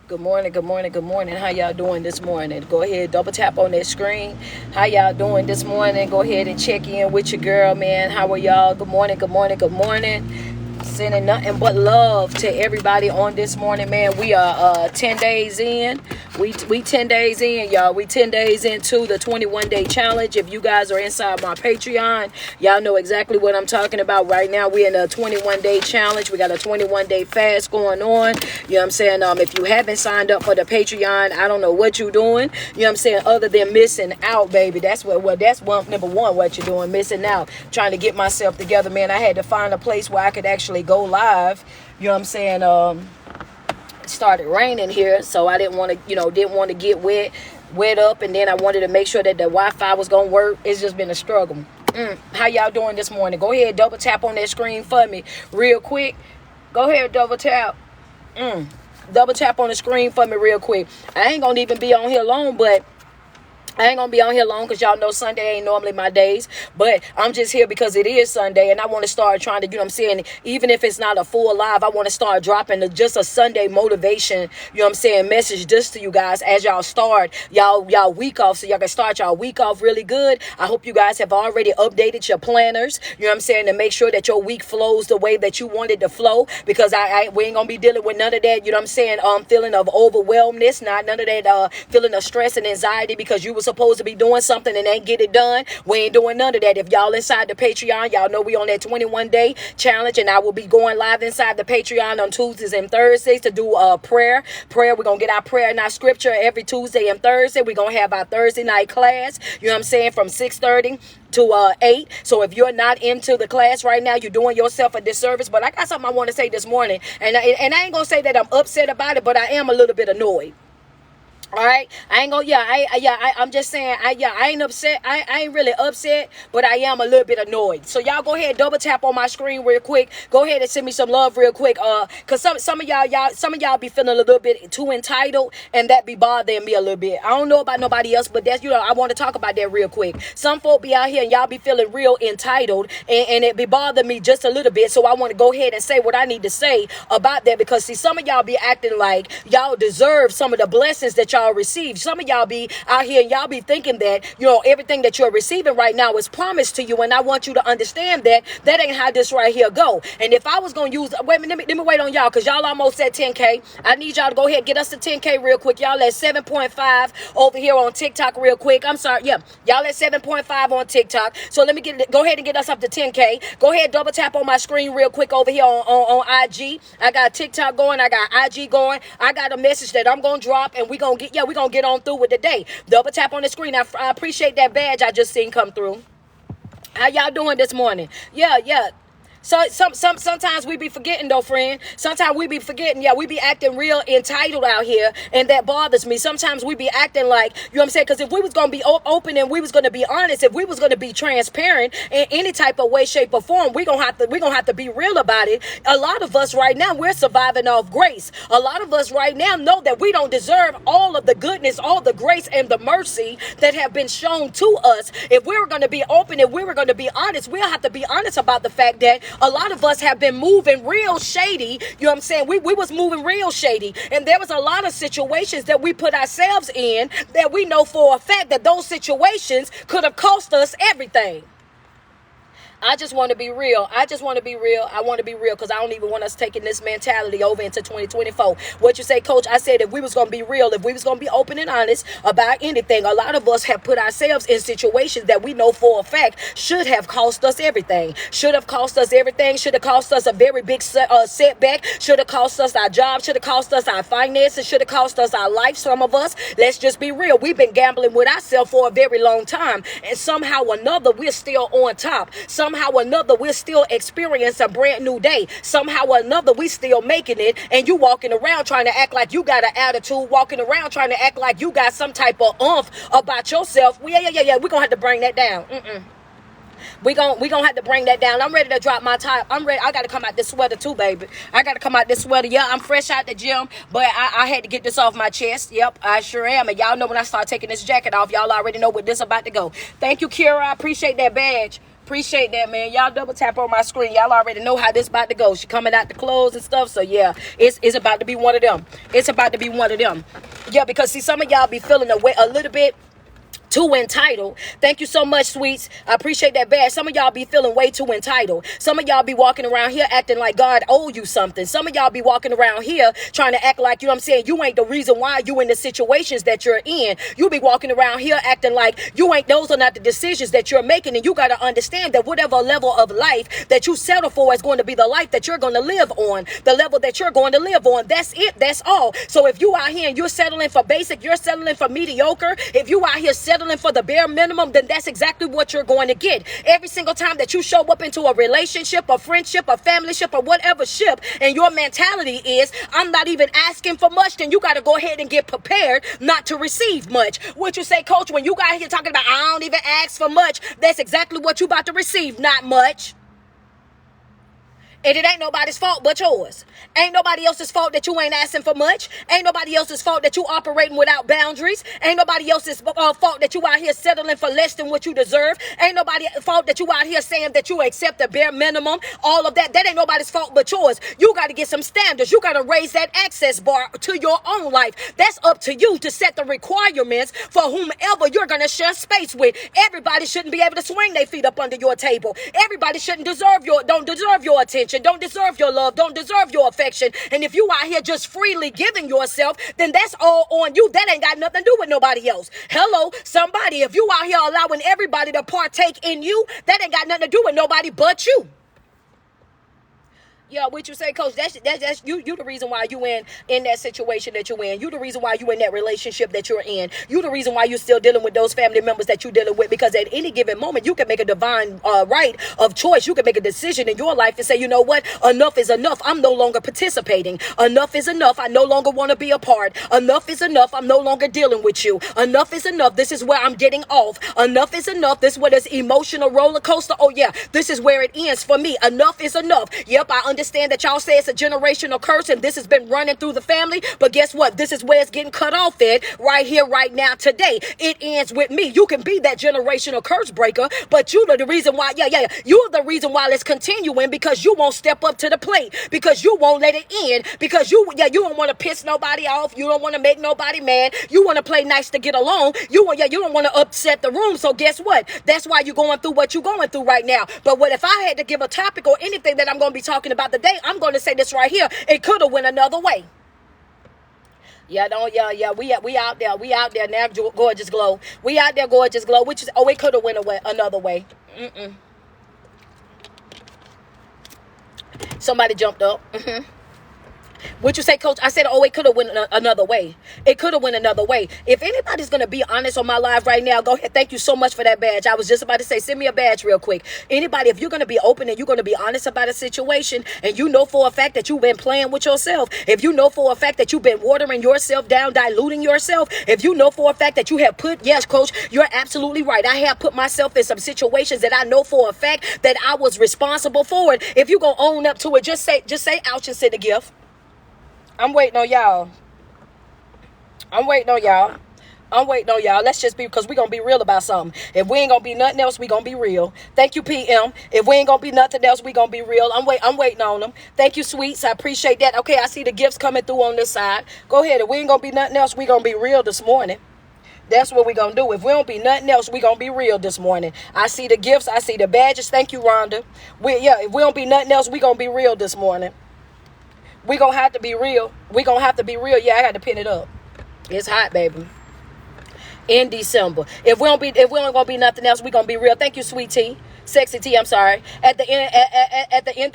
Good morning, good morning, good morning. How y'all doing this morning? Go ahead, double tap on that screen. How y'all doing this morning? Go ahead and check in with your girl, man. How are y'all? Good morning, good morning, good morning. Sending nothing but love to everybody on this morning, man. We are 10 days in. We 10 days in, y'all. We 10 days into the 21-day challenge. If you guys are inside my Patreon, y'all know exactly what I'm talking about right now. We're in a 21-day challenge. We got a 21-day fast going on. You know what I'm saying? If you haven't signed up for the Patreon, I don't know what you're doing. You know what I'm saying? Other than missing out, baby. That's number one, what you're doing, missing out. Trying to get myself together, man. I had to find a place where I could actually go live. You know what I'm saying? It started raining here, so I didn't want to, get wet up, and then I wanted to make sure that the Wi-Fi was gonna work. It's just been a struggle. How y'all doing this morning? Go ahead, double tap on that screen for me real quick. Go ahead, double tap. Double tap on the screen for me real quick. I ain't gonna even be on here long, but I ain't gonna be on here long because y'all know Sunday ain't normally my days, but I'm just here because it is Sunday, and I want to start trying to, you know what I'm saying, even if it's not a full live, I want to start dropping just a Sunday motivation, you know what I'm saying, message just to you guys as y'all start y'all week off, so y'all can start y'all week off really good. I hope you guys have already updated your planners, you know what I'm saying, to make sure that your week flows the way that you want it to flow, because we ain't gonna be dealing with none of that, you know what I'm saying, feeling of overwhelmness, none of that feeling of stress and anxiety because you were supposed to be doing something and ain't get it done. We ain't doing none of that. If y'all inside the Patreon, y'all know we on that 21-day challenge, and I will be going live inside the Patreon on Tuesdays and Thursdays to do prayer. We're gonna get our prayer and our scripture every Tuesday and Thursday. We're gonna have our Thursday night class, you know what I'm saying, from 6:30 to 8. So if you're not into the class right now, you're doing yourself a disservice. But I got something I want to say this morning, and I ain't gonna say that I'm upset about it, but I am a little bit annoyed. All right, I ain't gonna. I'm just saying. I ain't upset. I ain't really upset, but I am a little bit annoyed. So y'all go ahead, double tap on my screen real quick. Go ahead and send me some love real quick. Cause some of y'all be feeling a little bit too entitled, and that be bothering me a little bit. I don't know about nobody else, but that's, I want to talk about that real quick. Some folk be out here and y'all be feeling real entitled, and it be bothering me just a little bit. So I want to go ahead and say what I need to say about that, because see, some of y'all be acting like y'all deserve some of the blessings that y'all receive. Some of y'all be out here and y'all be thinking that, everything that you're receiving right now is promised to you. And I want you to understand that that ain't how this right here go. And if I was going to use, let me wait on y'all, because y'all almost at 10K. I need y'all to go ahead and get us to 10K real quick. Y'all at 7.5 over here on TikTok real quick. I'm sorry. Yeah. Y'all at 7.5 on TikTok. So let me go ahead and get us up to 10K. Go ahead, double tap on my screen real quick over here on IG. I got TikTok going. I got IG going. I got a message that I'm going to drop, and we're going to get on through with the day. Double tap on the screen. I appreciate that badge I just seen come through. How y'all doing this morning? Yeah. So sometimes we be forgetting though, friend. Sometimes we be forgetting. Yeah, we be acting real entitled out here, and that bothers me. Sometimes we be acting like, you know what I'm saying? Because if we was gonna be open and we was gonna be honest, if we was gonna be transparent in any type of way, shape, or form, we gonna have to be real about it. A lot of us right now, we're surviving off grace. A lot of us right now know that we don't deserve all of the goodness, all the grace, and the mercy that have been shown to us. If we were gonna be open and we were gonna be honest, we'll have to be honest about the fact that a lot of us have been moving real shady. You know what I'm saying? We was moving real shady. And there was a lot of situations that we put ourselves in that we know for a fact that those situations could have cost us everything. I just want to be real. I want to be real because I don't even want us taking this mentality over into 2024. What you say, Coach? I said if we was going to be real, if we was going to be open and honest about anything, a lot of us have put ourselves in situations that we know for a fact should have cost us everything. Should have cost us everything. Should have cost us a very big setback. Should have cost us our job. Should have cost us our finances. Should have cost us our life. Some of us, let's just be real. We've been gambling with ourselves for a very long time. And somehow or another, we're still on top. Somehow or another, we're still experiencing a brand new day. Somehow or another, we still making it, and you walking around trying to act like you got an attitude, walking around trying to act like you got some type of oomph about yourself. Yeah. We're gonna have to bring that down. We gonna have to bring that down. I'm ready to drop my top. I'm ready. I gotta come out this sweater too, baby. I gotta come out this sweater. Yeah, I'm fresh out the gym, but I had to get this off my chest. Yep, I sure am. And y'all know when I start taking this jacket off, y'all already know where this about to go. Thank you, Kira. I appreciate that badge. Appreciate that, man. Y'all double tap on my screen. Y'all already know how this about to go. She coming out the clothes and stuff. So yeah, it's about to be one of them. It's about to be one of them. Yeah, because see, some of y'all be feeling away a little bit too entitled. Thank you so much, sweets. I appreciate that badge. Some of y'all be feeling way too entitled. Some of y'all be walking around here acting like God owe you something. Some of y'all be walking around here trying to act like, you know what I'm saying, you ain't the reason why you in the situations that you're in. You be walking around here acting like those are not the decisions that you're making. And you got to understand that whatever level of life that you settle for is going to be the life that you're going to live on, the level that you're going to live on. That's it. That's all. So if you out here and you're settling for basic, you're settling for mediocre, if you out here settling for the bare minimum, then that's exactly what you're going to get. Every single time that you show up into a relationship, a friendship, a family ship, or whatever ship, and your mentality is, I'm not even asking for much, then you got to go ahead and get prepared not to receive much. What you say, coach, when you got here talking about, I don't even ask for much, that's exactly what you about to receive, not much. And it ain't nobody's fault but yours. Ain't nobody else's fault that you ain't asking for much. Ain't nobody else's fault that you operating without boundaries. Ain't nobody else's fault that you out here settling for less than what you deserve. Ain't nobody's fault that you out here saying that you accept the bare minimum. All of that ain't nobody's fault but yours. You got to get some standards. You got to raise that access bar to your own life. That's up to you to set the requirements for whomever you're going to share space with. Everybody shouldn't be able to swing their feet up under your table. Everybody shouldn't don't deserve your attention. Don't deserve your love, don't deserve your affection. And if you out here just freely giving yourself, then that's all on you. That ain't got nothing to do with nobody else. Hello, somebody, if you out here allowing everybody to partake in you, that ain't got nothing to do with nobody but you. Yeah, what you say, coach, that's you the reason why you in that situation that you're in. You the reason why you in that relationship that you're in. You the reason why you still dealing with those family members that you dealing with, because at any given moment you can make a divine right of choice. You can make a decision in your life and say, you know what, enough is enough. I'm no longer participating. Enough is enough. I no longer want to be a part. Enough is enough. I'm no longer dealing with you. Enough is enough. This is where I'm getting off. Enough is enough. This is where this emotional roller coaster. Oh yeah, this is where it ends for me. Enough is enough. Yep, I understand that y'all say it's a generational curse and this has been running through the family, but guess what? This is where it's getting cut off at, right here, right now, today. It ends with me. You can be that generational curse breaker, but you're the reason why, you're the reason why it's continuing, because you won't step up to the plate, because you won't let it end, because you don't want to piss nobody off. You don't want to make nobody mad. You want to play nice to get along. You don't want to upset the room. So guess what? That's why you're going through what you're going through right now. But what if I had to give a topic or anything that I'm going to be talking about today, I'm going to say this right here. It could have went another way. We out there now, gorgeous glow. We out there, gorgeous glow, which is, it could have went away another way. Somebody jumped up. What you say, coach? I said, it could have went another way. It could have went another way. If anybody's going to be honest on my live right now, go ahead. Thank you so much for that badge. I was just about to say, send me a badge real quick. Anybody, if you're going to be open and you're going to be honest about a situation, and you know for a fact that you've been playing with yourself, if you know for a fact that you've been watering yourself down, diluting yourself, if you know for a fact that you have yes, coach, you're absolutely right. I have put myself in some situations that I know for a fact that I was responsible for it. If you're going to own up to it, just say ouch and send a gift. I'm waiting on y'all. Let's just be, because we're going to be real about something. If we ain't going to be nothing else, we going to be real. Thank you, PM. If we ain't going to be nothing else, we going to be real. I'm waiting on them. Thank you, sweets. I appreciate that. Okay, I see the gifts coming through on this side. Go ahead. If we ain't going to be nothing else, we going to be real this morning. That's what we're going to do. If we don't be nothing else, we going to be real this morning. I see the gifts. I see the badges. Thank you, Rhonda. If we don't be nothing else, we going to be real this morning. We gonna have to be real. Yeah, I got to pin it up. It's hot, baby. In December. If we ain't gonna be nothing else, we gonna be real. Thank you, sweet tea. Sexy tea, I'm sorry. At the end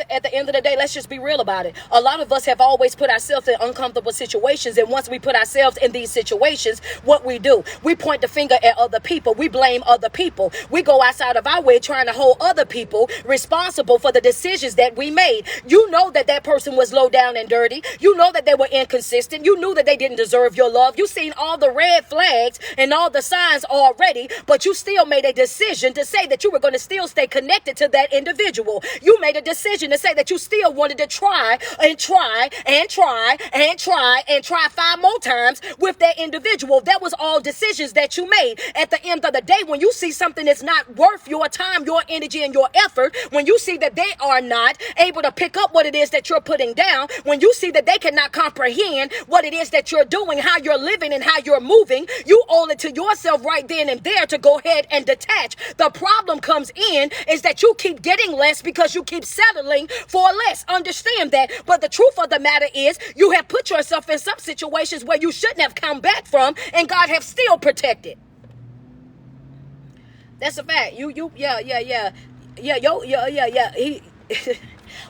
of the day, let's just be real about it. A lot of us have always put ourselves in uncomfortable situations, and once we put ourselves in these situations, what we do, we point the finger at other people. We blame other people. We go outside of our way trying to hold other people responsible for the decisions that we made. You know that person was low down and dirty. You know that they were inconsistent. You knew that they didn't deserve your love. You seen all the red flags and all the signs already, but you still made a decision to say that you were going to still stay connected to that individual. You made a decision to say that you still wanted to try and try and try and try and try 5 more times with that individual. That was all decisions that you made. At the end of the day, when you see something that's not worth your time, your energy, and your effort, when you see that they are not able to pick up what it is that you're putting down, when you see that they cannot comprehend what it is that you're doing, how you're living and how you're moving, you owe it to yourself right then and there to go ahead and detach. The problem comes in is that you keep getting less because you keep settling for less. Understand that. But the truth of the matter is you have put yourself in some situations where you shouldn't have come back from, and God have still protected. That's a fact. He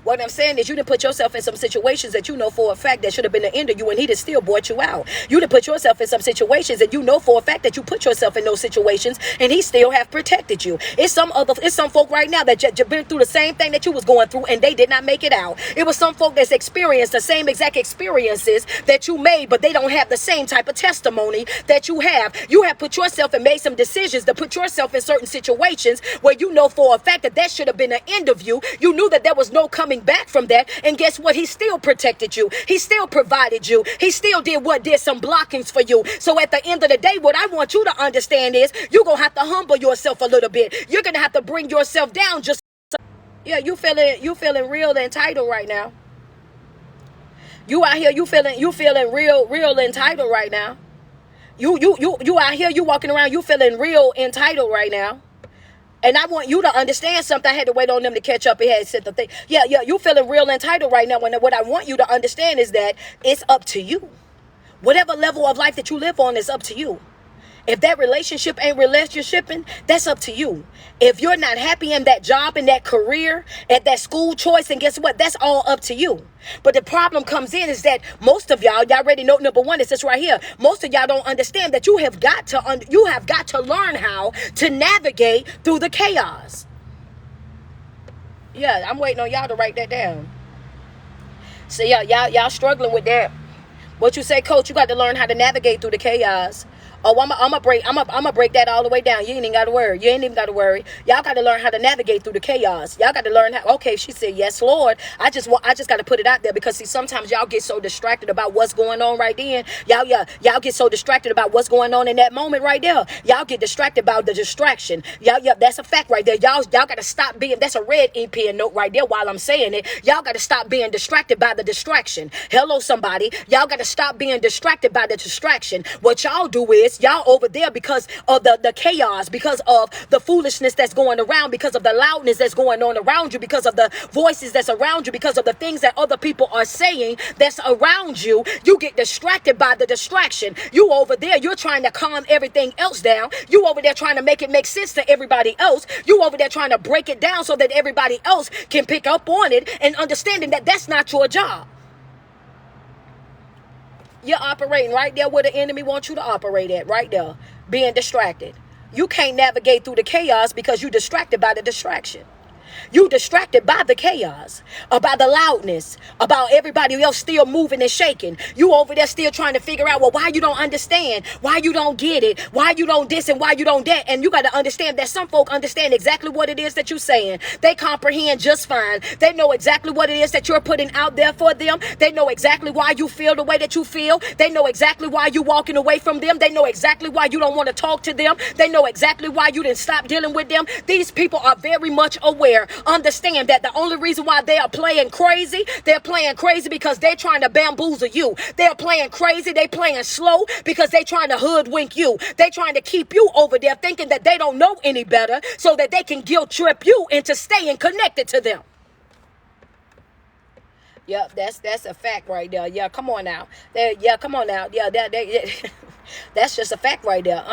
what I'm saying is you didn't put yourself in some situations that you know for a fact that should have been the end of you, and he done still brought you out. You done put yourself in some situations that you know for a fact that you put yourself in those situations, and he still have protected you. It's some folk right now that just been through the same thing that you was going through, and they did not make it out. It was some folk that's experienced the same exact experiences that you made, but they don't have the same type of testimony that you have. You have put yourself and made some decisions to put yourself in certain situations where you know for a fact that should have been the end of you. You knew that there was no coming back from that, and guess what? He still protected you. He still provided you. He still did some blockings for you. So at the end of the day, what I want you to understand is you're gonna have to humble yourself a little bit. You're gonna have to bring yourself down. Just you feeling real entitled right now. You out here, you feeling real entitled right now. You out here, you walking around, you feeling real entitled right now. And I want you to understand something. I had to wait on them to catch up. It had said the thing. Yeah, you feeling real entitled right now. And what I want you to understand is that it's up to you. Whatever level of life that you live on is up to you. If that relationship ain't relationshiping, that's up to you. If you're not happy in that job, in that career, at that school choice, and guess what? That's all up to you. But the problem comes in is that most of y'all already know, number one, it's this right here. Most of y'all don't understand that you have got to learn how to navigate through the chaos. Yeah, I'm waiting on y'all to write that down. So y'all struggling with that. What you say, coach, you got to learn how to navigate through the chaos. Oh, I'm gonna break that all the way down. You ain't even got to worry. You ain't even got to worry. Y'all got to learn how to navigate through the chaos. Y'all got to learn how. Okay, she said, yes, Lord. I just got to put it out there because see, sometimes y'all get so distracted about what's going on right then. Y'all get so distracted about what's going on in that moment right there. Y'all get distracted about the distraction. That's a fact right there. Y'all got to stop being. That's a red pen note right there. While I'm saying it, y'all got to stop being distracted by the distraction. Hello, somebody. Y'all got to stop being distracted by the distraction. What y'all do is y'all over there because of the chaos, because of the foolishness that's going around, because of the loudness that's going on around you, because of the voices that's around you, because of the things that other people are saying that's around you. You get distracted by the distraction. You over there, you're trying to calm everything else down. You over there trying to make it make sense to everybody else. You over there trying to break it down so that everybody else can pick up on it and understanding that that's not your job. You're operating right there where the enemy wants you to operate at, right there, being distracted. You can't navigate through the chaos because you're distracted by the distraction. You distracted by the chaos, about the loudness, about everybody else still moving and shaking. You over there still trying to figure out, well, why you don't understand, why you don't get it, why you don't this and why you don't that. And you got to understand that some folk understand exactly what it is that you're saying. They comprehend just fine. They know exactly what it is that you're putting out there for them. They know exactly why you feel the way that you feel. They know exactly why you're walking away from them. They know exactly why you don't want to talk to them. They know exactly why you didn't stop dealing with them. These people are very much aware. Understand that the only reason why they are playing crazy, they're playing crazy because they're trying to bamboozle you. They're playing crazy, they playing slow because they're trying to hoodwink you. They're trying to keep you over there thinking that they don't know any better so that they can guilt trip you into staying connected to them. Yep, that's a fact right there. Yeah, come on now. Come on now. Yeah, that's just a fact right there.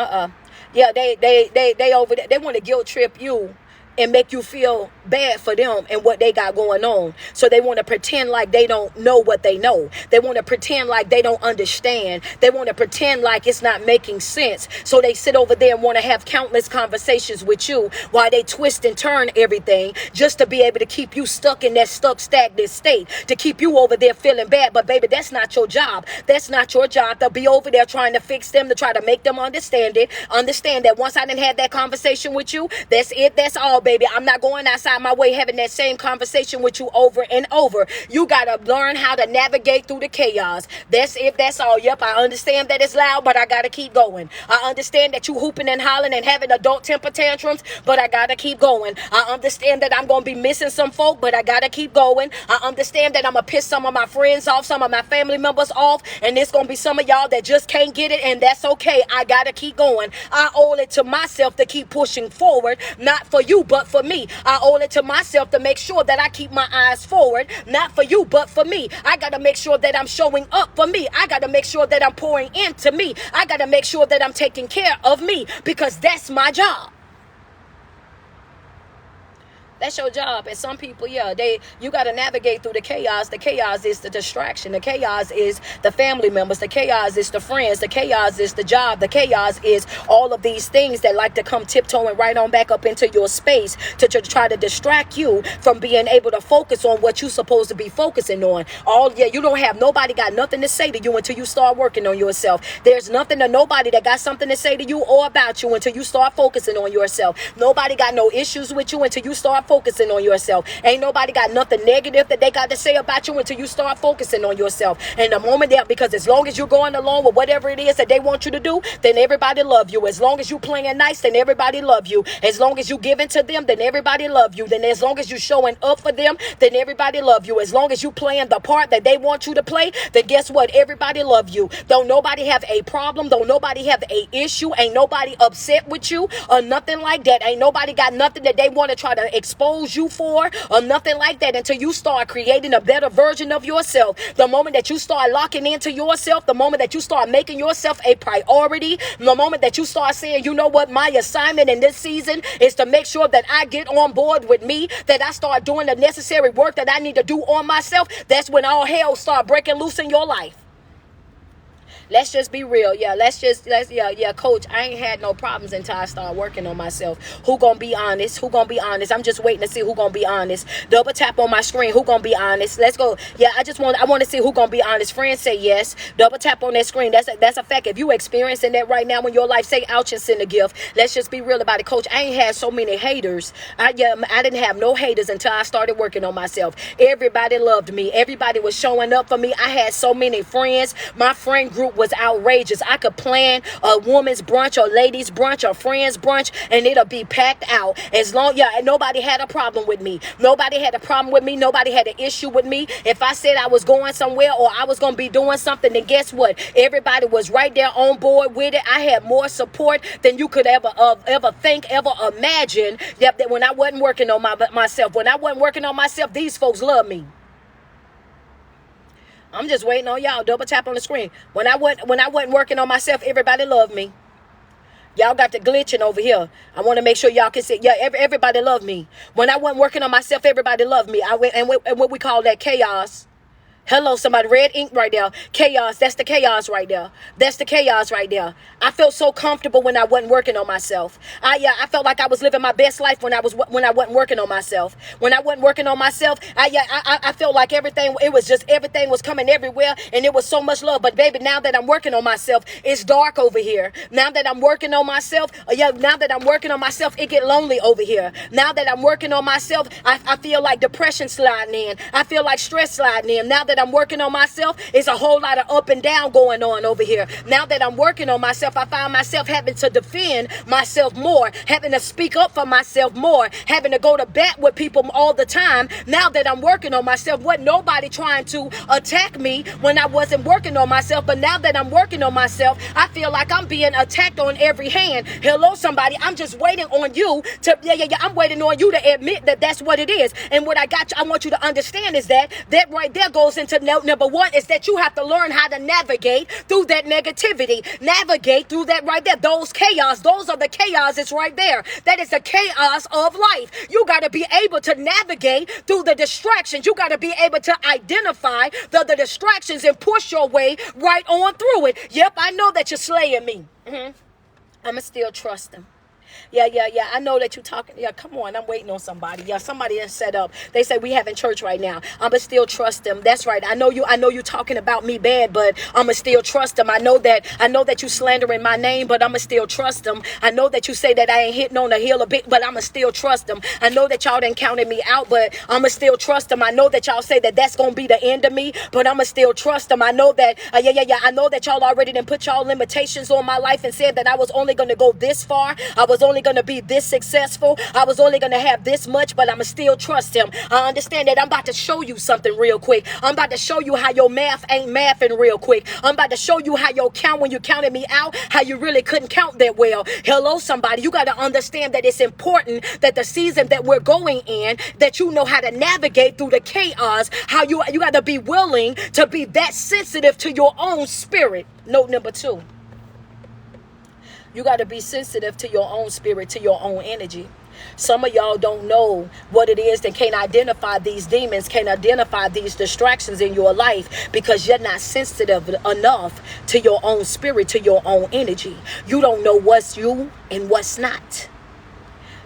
Yeah, they over there. They want to guilt trip you and make you feel bad for them and what they got going on. So they want to pretend like they don't know what they know. They want to pretend like they don't understand. They want to pretend like it's not making sense. So they sit over there and want to have countless conversations with you while they twist and turn everything just to be able to keep you stuck in that stagnant state, to keep you over there feeling bad. But baby, that's not your job. That's not your job to be over there trying to fix them, to try to make them understand it. Understand that once I done had that conversation with you, that's it. That's all, baby. I'm not going outside my way having that same conversation with you over and over. You got to learn how to navigate through the chaos. That's it. That's all. Yep, I understand that it's loud, but I got to keep going. I understand that you hooping and hollering and having adult temper tantrums, but I got to keep going. I understand that I'm going to be missing some folk, but I got to keep going. I understand that I'm going to piss some of my friends off, some of my family members off, and there's going to be some of y'all that just can't get it, and that's okay. I got to keep going. I owe it to myself to keep pushing forward, not for you, but for me. I owe it to myself to make sure that I keep my eyes forward, not for you, but for me. I got to make sure that I'm showing up for me. I got to make sure that I'm pouring into me. I got to make sure that I'm taking care of me, because that's my job. That's your job. And some people, you got to navigate through the chaos. The chaos is the distraction. The chaos is the family members. The chaos is the friends. The chaos is the job. The chaos is all of these things that like to come tiptoeing right on back up into your space to try to distract you from being able to focus on what you're supposed to be focusing on. You don't have nobody got nothing to say to you until you start working on yourself. There's nothing to nobody that got something to say to you or about you until you start focusing on yourself. Nobody got no issues with you until you start focusing on yourself. Ain't nobody got nothing negative that they got to say about you until you start focusing on yourself. And the moment that, because as long as you're going along with whatever it is that they want you to do, then everybody love you. As long as you playing nice, then everybody love you. As long as you giving to them, then everybody love you. Then as long as you showing up for them, then everybody love you. As long as you playing the part that they want you to play, then guess what? Everybody love you. Don't nobody have a problem. Don't nobody have a issue. Ain't nobody upset with you or nothing like that. Ain't nobody got nothing that they want to try to expose you for or nothing like that until you start creating a better version of yourself. The moment that you start locking into yourself, the moment that you start making yourself a priority, the moment that you start saying, you know what, my assignment in this season is to make sure that I get on board with me, that I start doing the necessary work that I need to do on myself, that's when all hell start breaking loose in your life. Let's just be real. Coach, I ain't had no problems until I start working on myself. Who gonna be honest? I'm just waiting to see who gonna be honest. Double tap on my screen. Who gonna be honest? Let's go. I want to see who gonna be honest. Friends, say yes. Double tap on that screen. That's a fact. If you experiencing that right now in your life, say ouch and send a gift. Let's just be real about it. Coach, I ain't had so many haters. I didn't have no haters until I started working on myself. Everybody loved me. Everybody was showing up for me. I had so many friends. My friend group was outrageous. I could plan a woman's brunch or ladies brunch or friends brunch and it'll be packed out. And nobody had a problem with me. Nobody had a problem with me. Nobody had an issue with me. If I said I was going somewhere or I was going to be doing something, then guess what? Everybody was right there on board with it. I had more support than you could ever think, ever imagine. That when I wasn't working on myself. When I wasn't working on myself, these folks love me. I'm just waiting on y'all. Double tap on the screen. When I wasn't working on myself, everybody loved me. Y'all got the glitching over here. I want to make sure y'all can see. Everybody loved me. When I wasn't working on myself, everybody loved me. And what we call that chaos. Hello, somebody. Red ink right there. Chaos. That's the chaos right there. That's the chaos right there. I felt so comfortable when I wasn't working on myself. I felt like I was living my best life when I wasn't working on myself. When I wasn't working on myself, I felt like everything was coming everywhere and it was so much love. But baby, now that I'm working on myself, it's dark over here. Now that I'm working on myself, it get lonely over here. Now that I'm working on myself, I feel like depression sliding in. I feel like stress sliding in. Now that I'm working on myself, it's a whole lot of up and down going on over here. Now that I'm working on myself, I find myself having to defend myself more, having to speak up for myself more, having to go to bat with people all the time. Now that I'm working on myself, wasn't nobody trying to attack me when I wasn't working on myself. But now that I'm working on myself, I feel like I'm being attacked on every hand. Hello, somebody. I'm just waiting on you to, I'm waiting on you to admit that that's what it is. And what I want you to understand is that right there goes in season to know, number one, is that you have to learn how to navigate through that negativity, navigate through that right there, those chaos. Those are the chaos. It's right there. That is the chaos of life. You got to be able to navigate through the distractions. You got to be able to identify the distractions and push your way right on through it. Yep, I know that you're slaying me. I'ma still trust him. Yeah. I know that you're talking. Yeah, come on. I'm waiting on somebody. Yeah, somebody is set up. They say we having church right now. I'ma still trust them. That's right. I know you talking about me bad, but I'ma still trust them. I know that you slandering my name, but I'ma still trust them. I know that you say that I ain't hitting on the hill a bit, but I'ma still trust them. I know that y'all done counted me out, but I'ma still trust them. I know that y'all say that that's gonna be the end of me, but I'ma still trust them. I know that I know that y'all already done put y'all limitations on my life and said that I was only gonna go this far. I was only going to be this successful. I was only going to have this much, but I'm going to still trust him. I understand that I'm about to show you something real quick. I'm about to show you how your math ain't mathing real quick. I'm about to show you how your count, when you counted me out, how you really couldn't count that well. Hello, somebody. You got to understand that it's important that the season that we're going in, that you know how to navigate through the chaos, how you got to be willing to be that sensitive to your own spirit. Note number 2. You got to be sensitive to your own spirit, to your own energy. Some of y'all don't know what it is that can't identify these demons, can't identify these distractions in your life because you're not sensitive enough to your own spirit, to your own energy. You don't know what's you and what's not.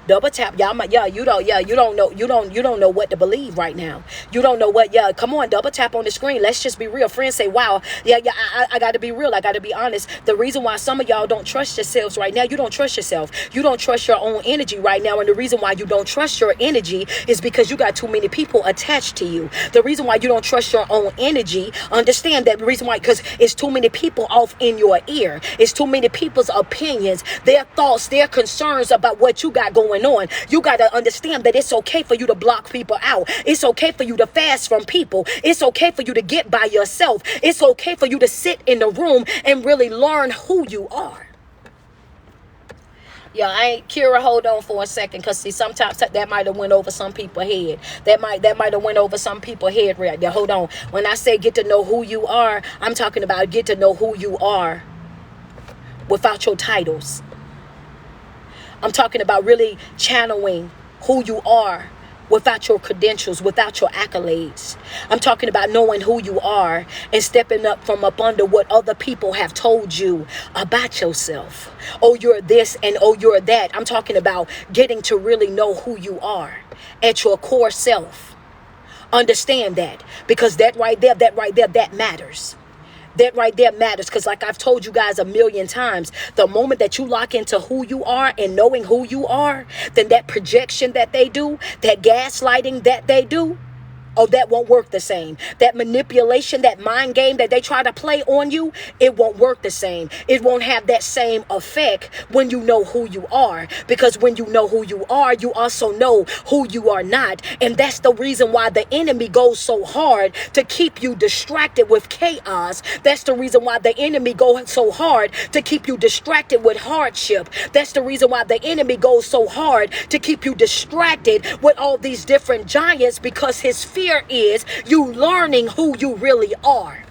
Double tap, y'all. You don't know what to believe right now. You don't know what. Yeah, come on, double tap on the screen. Let's just be real. Friends say, wow, I got to be real. I got to be honest. The reason why some of y'all don't trust yourselves right now, you don't trust yourself. You don't trust your own energy right now, and the reason why you don't trust your energy is because you got too many people attached to you. The reason why you don't trust your own energy, understand that the reason why, because it's too many people off in your ear. It's too many people's opinions, their thoughts, their concerns about what you got going on. You got to understand that it's okay for you to block people out. It's okay for you to fast from people. It's okay for you to get by yourself. It's okay for you to sit in the room and really learn who you are. Yeah, Kira, hold on for a second, because see, sometimes that might have went over some people's head. That might have went over some people's head right there. Hold on. When I say get to know who you are, I'm talking about get to know who you are without your titles. I'm talking about really channeling who you are without your credentials, without your accolades. I'm talking about knowing who you are and stepping up from up under what other people have told you about yourself. Oh, you're this and oh, you're that. I'm talking about getting to really know who you are at your core self. Understand that, because that right there, that matters. That right there matters, because like I've told you guys a million times, the moment that you lock into who you are and knowing who you are, then that projection that they do, that gaslighting that they do, oh, that won't work the same. That manipulation, that mind game that they try to play on you, it won't work the same. It won't have that same effect when you know who you are. Because when you know who you are, you also know who you are not. And that's the reason why the enemy goes so hard to keep you distracted with chaos. That's the reason why the enemy goes so hard to keep you distracted with hardship. That's the reason why the enemy goes so hard to keep you distracted with all these different giants, because his fear is you learning who you really are.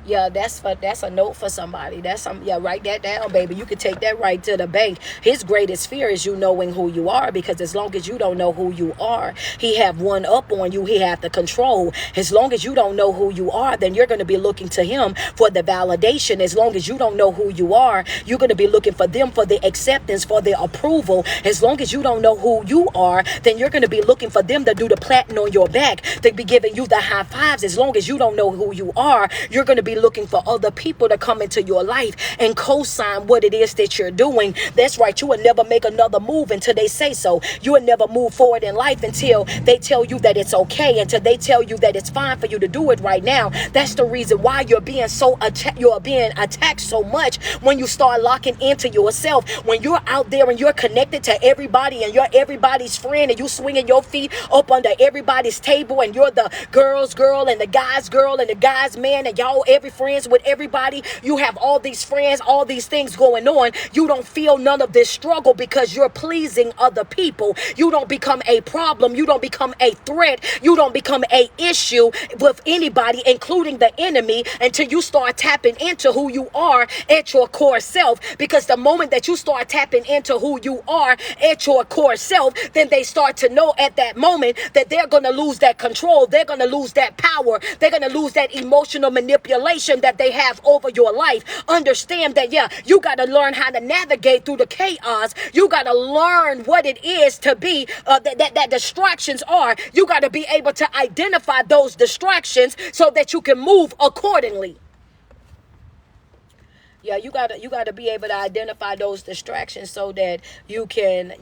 Yeah, that's a note for somebody. Write that down, baby. You can take that right to the bank. His greatest fear is you knowing who you are, because as long as you don't know who you are, he have one up on you. He have the control. As long as you don't know who you are, then you're going to be looking to him for the validation. As long as you don't know who you are, you're going to be looking for them for the acceptance, for the approval. As long as you don't know who you are, then you're going to be looking for them to do the patting on your back, to be giving you the high fives. As long as you don't know who you are, you're going to be looking for other people to come into your life and co-sign what it is that you're doing. That's right. You will never make another move until they say so. You will never move forward in life until they tell you that it's okay, until they tell you that it's fine for you to do it right now. That's the reason why you're being attacked so much when you start locking into yourself. When you're out there and you're connected to everybody and you're everybody's friend and you swinging your feet up under everybody's table and you're the girl's girl and the guy's girl and the guy's man and y'all friends with everybody. You have all these friends, all these things going on. You don't feel none of this struggle because you're pleasing other people. You don't become a problem. You don't become a threat. You don't become a issue with anybody, including the enemy, until you start tapping into who you are at your core self. Because the moment that you start tapping into who you are at your core self, then they start to know at that moment that they're going to lose that control. They're going to lose that power. They're going to lose that emotional manipulation that they have over your life. Understand that, yeah, you got to learn how to navigate through the chaos. You got to learn what it is to be that distractions are. You got to be able to identify those distractions so that you can move accordingly. Yeah, you gotta be able to identify those distractions so that you can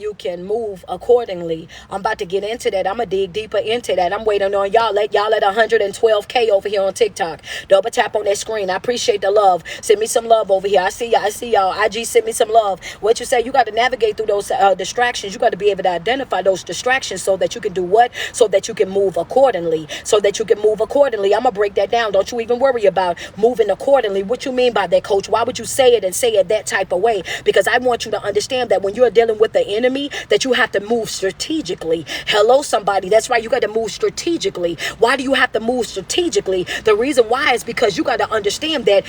move accordingly. I'm about to get into that. I'm gonna dig deeper into that. I'm waiting on y'all. Y'all at 112K over here on TikTok. Double tap on that screen. I appreciate the love. Send me some love over here. I see y'all. IG, send me some love. What you say? You got to navigate through those distractions. You got to be able to identify those distractions so that you can do what? So that you can move accordingly. So that you can move accordingly. I'm gonna break that down. Don't you even worry about moving accordingly. What you mean by that, Coach? Why would you say it and say it that type of way? Because I want you to understand that when you're dealing with the enemy, that you have to move strategically. Hello, somebody. That's right. You got to move strategically. Why do you have to move strategically? The reason why is because you got to understand that,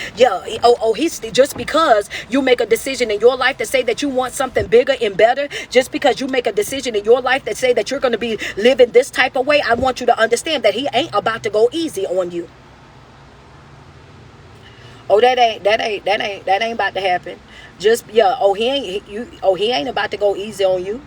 he's just because you make a decision in your life to say that you want something bigger and better, just because you make a decision in your life that say that you're going to be living this type of way, I want you to understand that he ain't about to go easy on you. Oh, that ain't about to happen. He ain't about to go easy on you.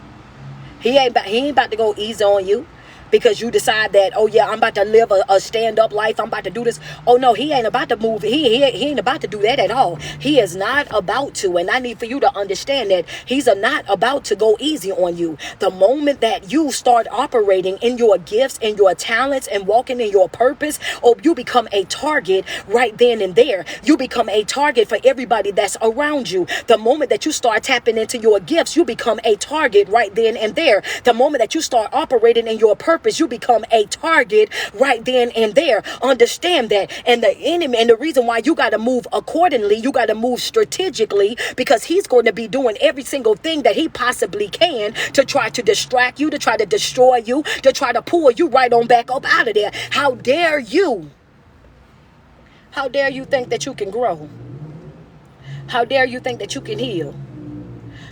He ain't about to go easy on you because you decide that, oh yeah, I'm about to live a stand-up life. I'm about to do this. Oh no, he ain't about to move. He ain't about to do that at all. He is not about to. And I need for you to understand that he's not about to go easy on you. The moment that you start operating in your gifts and your talents and walking in your purpose, you become a target right then and there. You become a target for everybody that's around you. The moment that you start tapping into your gifts, you become a target right then and there. The moment that you start operating in your purpose, you become a target right then and there. Understand that. And the enemy, and the reason why you got to move accordingly, you got to move strategically, because he's going to be doing every single thing that he possibly can to try to distract you, to try to destroy you, to try to pull you right on back up out of there. How dare you? How dare you think that you can grow? How dare you think that you can heal?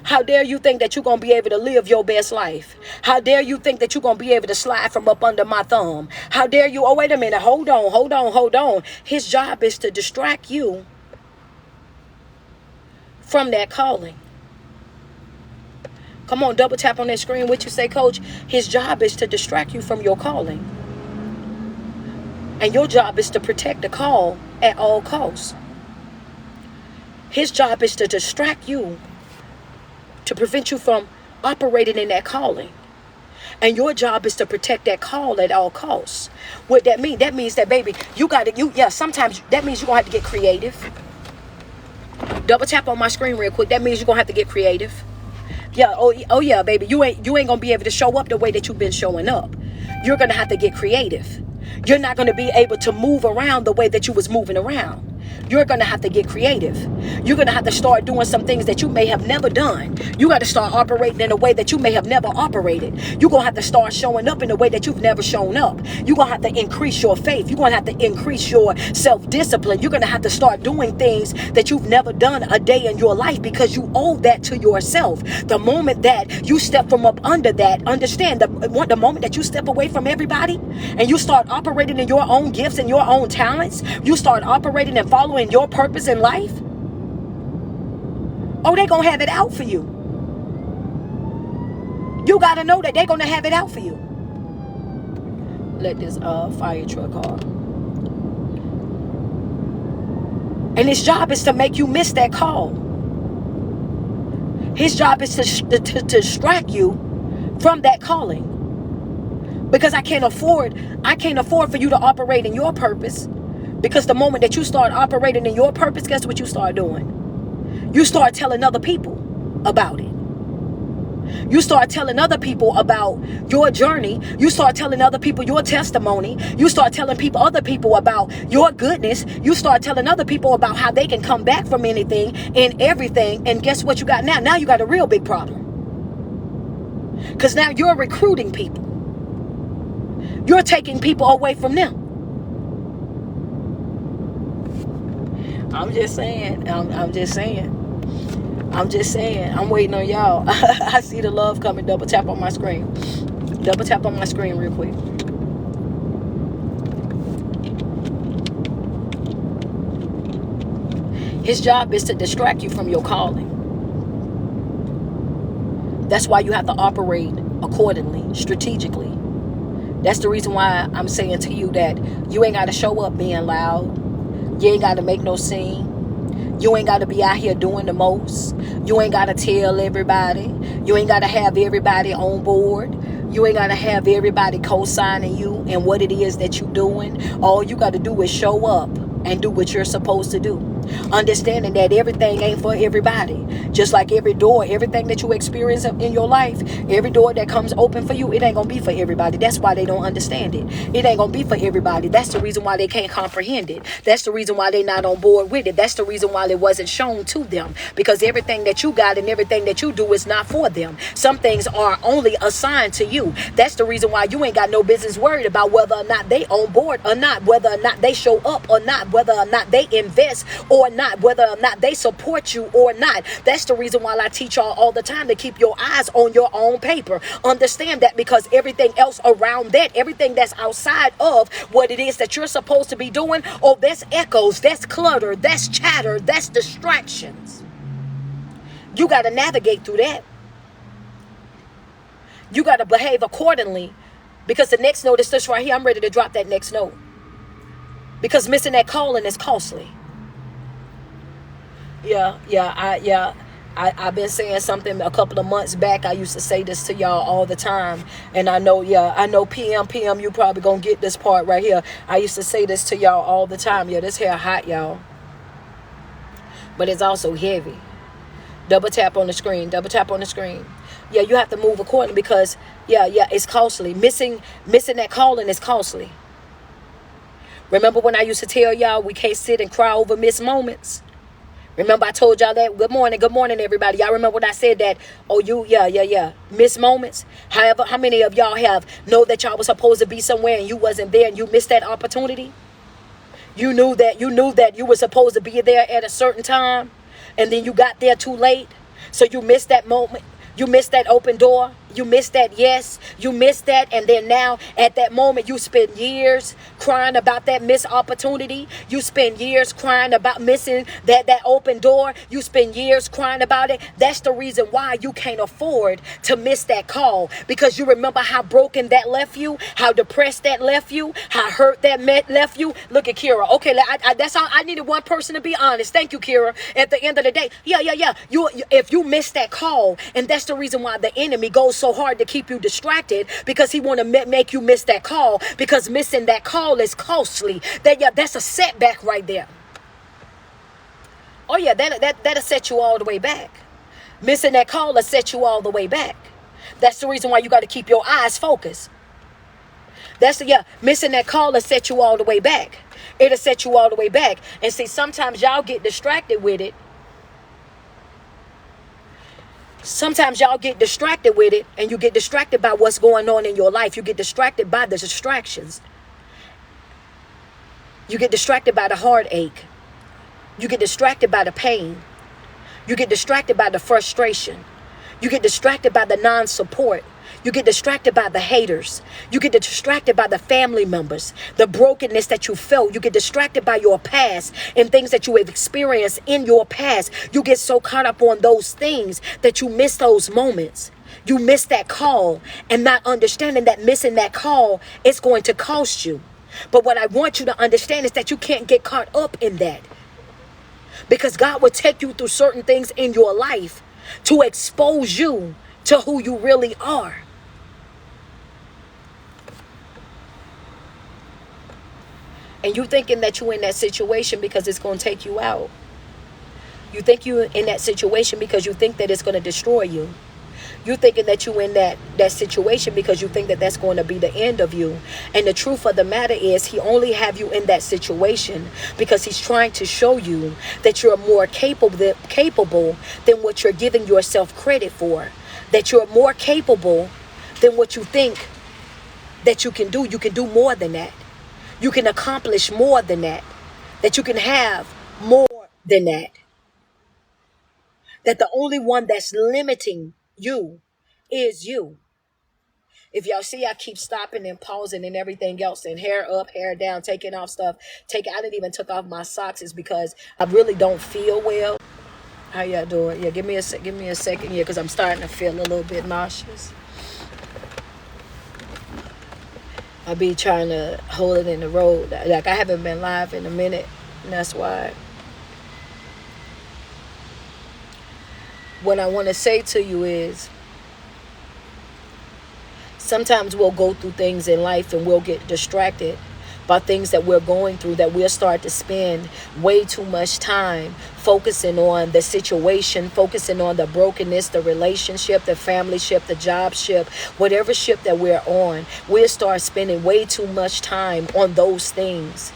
How dare you think that you're going to be able to live your best life? How dare you think that you're going to be able to slide from up under my thumb? How dare you? Oh, wait a minute. Hold on. His job is to distract you from that calling. Come on, double tap on that screen. What you say, Coach? His job is to distract you from your calling. And your job is to protect the call at all costs. His job is to distract you, to prevent you from operating in that calling. And your job is to protect that call at all costs. What that mean? That means that, baby, sometimes that means you're going to have to get creative. Double tap on my screen real quick. That means you're going to have to get creative. Yeah, oh yeah, baby. You ain't going to be able to show up the way that you've been showing up. You're going to have to get creative. You're not going to be able to move around the way that you was moving around. You're going to have to get creative. You're going to have to start doing some things that you may have never done. You got to start operating in a way that you may have never operated. You're going to have to start showing up in a way that you've never shown up. You're going to have to increase your faith. You're going to have to increase your self-discipline. You're going to have to start doing things that you've never done a day in your life, because you owe that to yourself. The moment that you step from up under that, understand the moment that you step away from everybody and you start operating in your own gifts and your own talents, you start operating and following your purpose in life, they're going to have it out for you. You got to know that they're going to have it out for you. Let this fire truck off. And his job is to make you miss that call. His job is to distract you from that calling. Because I can't afford for you to operate in your purpose. Because the moment that you start operating in your purpose, guess what you start doing? You start telling other people about it. You start telling other people about your journey. You start telling other people your testimony. You start telling other people about your goodness. You start telling other people about how they can come back from anything and everything. And guess what you got now? Now you got a real big problem. Because now you're recruiting people. You're taking people away from them. I'm just saying. I'm just saying. I'm waiting on y'all. I see the love coming. Double tap on my screen. Double tap on my screen real quick. His job is to distract you from your calling. That's why you have to operate accordingly, strategically. That's the reason why I'm saying to you that you ain't got to show up being loud. You ain't got to make no scene. You ain't got to be out here doing the most. You ain't got to tell everybody. You ain't got to have everybody on board. You ain't got to have everybody co-signing you and what it is that you're doing. All you got to do is show up and do what you're supposed to do. Understanding that everything ain't for everybody. Just like every door, everything that you experience in your life, every door that comes open for you, it ain't gonna be for everybody. That's why they don't understand it. It ain't gonna be for everybody. That's the reason why they can't comprehend it. That's the reason why they not on board with it. That's the reason why it wasn't shown to them. Because everything that you got and everything that you do is not for them. Some things are only assigned to you. That's the reason why you ain't got no business worried about whether or not they on board or not, whether or not they show up or not, whether or not they invest or not, whether or not they support you or not. That's the reason why I teach y'all all the time to keep your eyes on your own paper. Understand that, because everything else around that, everything that's outside of what it is that you're supposed to be doing, oh, that's echoes, that's clutter, that's chatter, that's distractions. You got to navigate through that. You got to behave accordingly, because the next note is this right here. I'm ready to drop that next note, because missing that calling is costly. I've been saying something a couple of months back. I used to say this to y'all all the time. And I know PM, you probably gonna get this part right here. I used to say this to y'all all the time. Yeah, this hair hot, y'all. But it's also heavy. Double tap on the screen. Double tap on the screen. Yeah, you have to move accordingly, because, it's costly. Missing that calling is costly. Remember when I used to tell y'all we can't sit and cry over missed moments? Remember I told y'all that? Good morning, everybody. Y'all remember when I said that? Oh, missed moments. However, how many of y'all know that y'all was supposed to be somewhere and you wasn't there and you missed that opportunity? You knew that you were supposed to be there at a certain time, and then you got there too late. So you missed that moment. You missed that open door. You missed that yes. You missed that. And then now at that moment, you spend years crying about that missed opportunity. You spend years crying about missing that open door. You spend years crying about it. That's the reason why you can't afford to miss that call, because you remember how broken that left you, how depressed that left you, how hurt that left you. Look at Kira. Okay, that's all. I needed one person to be honest. Thank you, Kira. At the end of the day, if you miss that call, and that's the reason why the enemy goes so hard to keep you distracted, because he want to make you miss that call, because missing that call is costly. That's a setback right there. Oh yeah, that'll set you all the way back. Missing that call will set you all the way back. That's the reason why you got to keep your eyes focused. Missing that call will set you all the way back. It'll set you all the way back. And see, sometimes y'all get distracted with it. Sometimes y'all get distracted with it, and you get distracted by what's going on in your life. You get distracted by the distractions. You get distracted by the heartache. You get distracted by the pain. You get distracted by the frustration. You get distracted by the non-support. You get distracted by the haters. You get distracted by the family members, the brokenness that you felt. You get distracted by your past and things that you have experienced in your past. You get so caught up on those things that you miss those moments. You miss that call, and not understanding that missing that call is going to cost you. But what I want you to understand is that you can't get caught up in that, because God will take you through certain things in your life to expose you to who you really are. And you thinking that you in that situation because it's going to take you out. You think you in that situation because you think that it's going to destroy you. You thinking that you in that situation because you think that that's going to be the end of you. And the truth of the matter is, he only have you in that situation because he's trying to show you that you're more capable than what you're giving yourself credit for. That you're more capable than what you think that you can do. You can do more than that. You can accomplish more than that. That you can have more than that. That the only one that's limiting you is you. If y'all see, I keep stopping and pausing and everything else, and hair up, hair down, taking off stuff. I didn't even took off my socks is because I really don't feel well. How y'all doing? Yeah, give me a second here because I'm starting to feel a little bit nauseous. I be trying to hold it in the road. Like I haven't been live in a minute, and that's why. What I want to say to you is, sometimes we'll go through things in life and we'll get distracted by things that we're going through, that we'll start to spend way too much time focusing on the situation, focusing on the brokenness, the relationship, the family ship, the job ship, whatever ship that we're on. We'll start spending way too much time on those things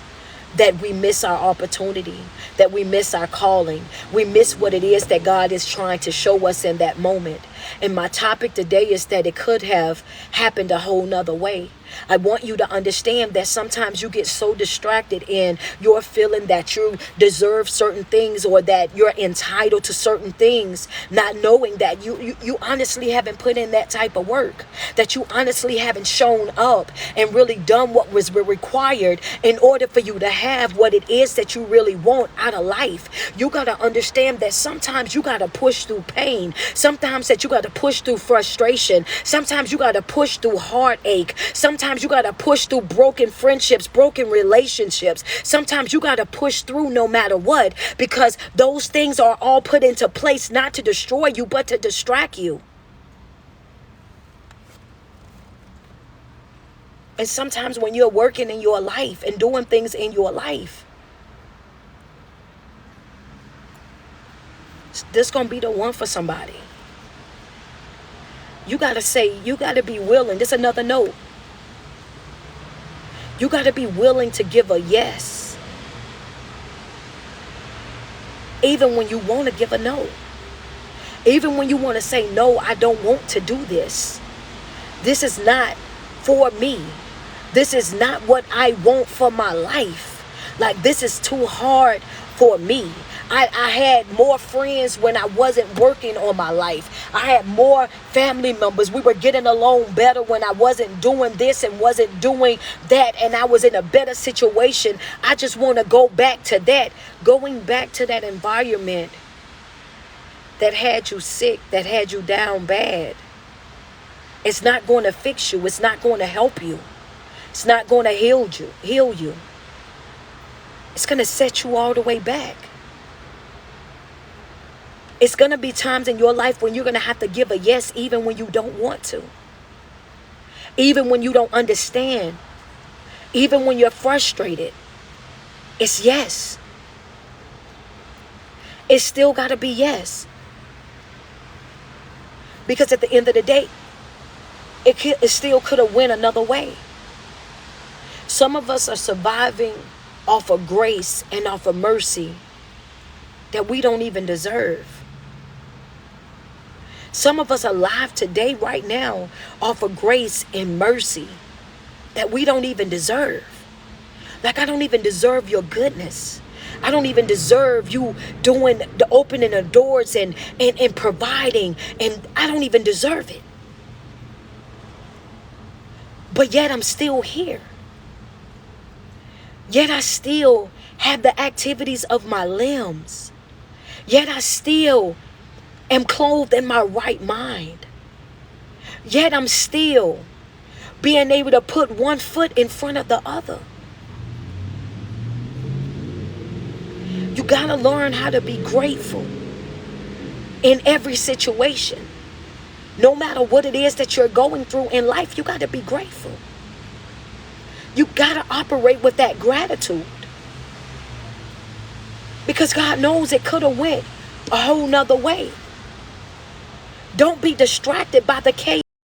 that we miss our opportunity, that we miss our calling. We miss what it is that God is trying to show us in that moment. And my topic today is that it could have happened a whole nother way. I want you to understand that sometimes you get so distracted in your feeling that you deserve certain things or that you're entitled to certain things, not knowing that you honestly haven't put in that type of work, that you honestly haven't shown up and really done what was required in order for you to have what it is that you really want out of life. You got to understand that sometimes you got to push through pain. Sometimes that you got to push through frustration. Sometimes you got to push through heartache. Sometimes you got to push through broken friendships, broken relationships. Sometimes you got to push through no matter what, because those things are all put into place not to destroy you, but to distract you. And sometimes when you're working in your life and doing things in your life, this going to be the one for somebody. You got to be willing. This is another note. You got to be willing to give a yes, even when you want to give a no. Even when you want to say, no, I don't want to do this. This is not for me. This is not what I want for my life. Like, this is too hard for me. I had more friends when I wasn't working on my life. I had more family members. We were getting along better when I wasn't doing this and wasn't doing that, and I was in a better situation. I just want to go back to that. Going back to that environment that had you sick, that had you down bad. It's not going to fix you. It's not going to help you. It's not going to heal you. It's going to set you all the way back. It's going to be times in your life when you're going to have to give a yes even when you don't want to. Even when you don't understand. Even when you're frustrated. It's yes. It's still got to be yes. Because at the end of the day, it still could have went another way. Some of us are surviving off of grace and off of mercy that we don't even deserve. Some of us are alive today, right now, off of grace and mercy that we don't even deserve. Like, I don't even deserve your goodness. I don't even deserve you doing the opening of doors and providing, and I don't even deserve it. But yet I'm still here. Yet I still have the activities of my limbs. Yet I still am clothed in my right mind. Yet I'm still being able to put one foot in front of the other. You gotta learn how to be grateful in every situation. No matter what it is that you're going through in life, you gotta be grateful. You gotta operate with that gratitude. Because God knows it could have went a whole nother way. Don't be distracted by the chaos.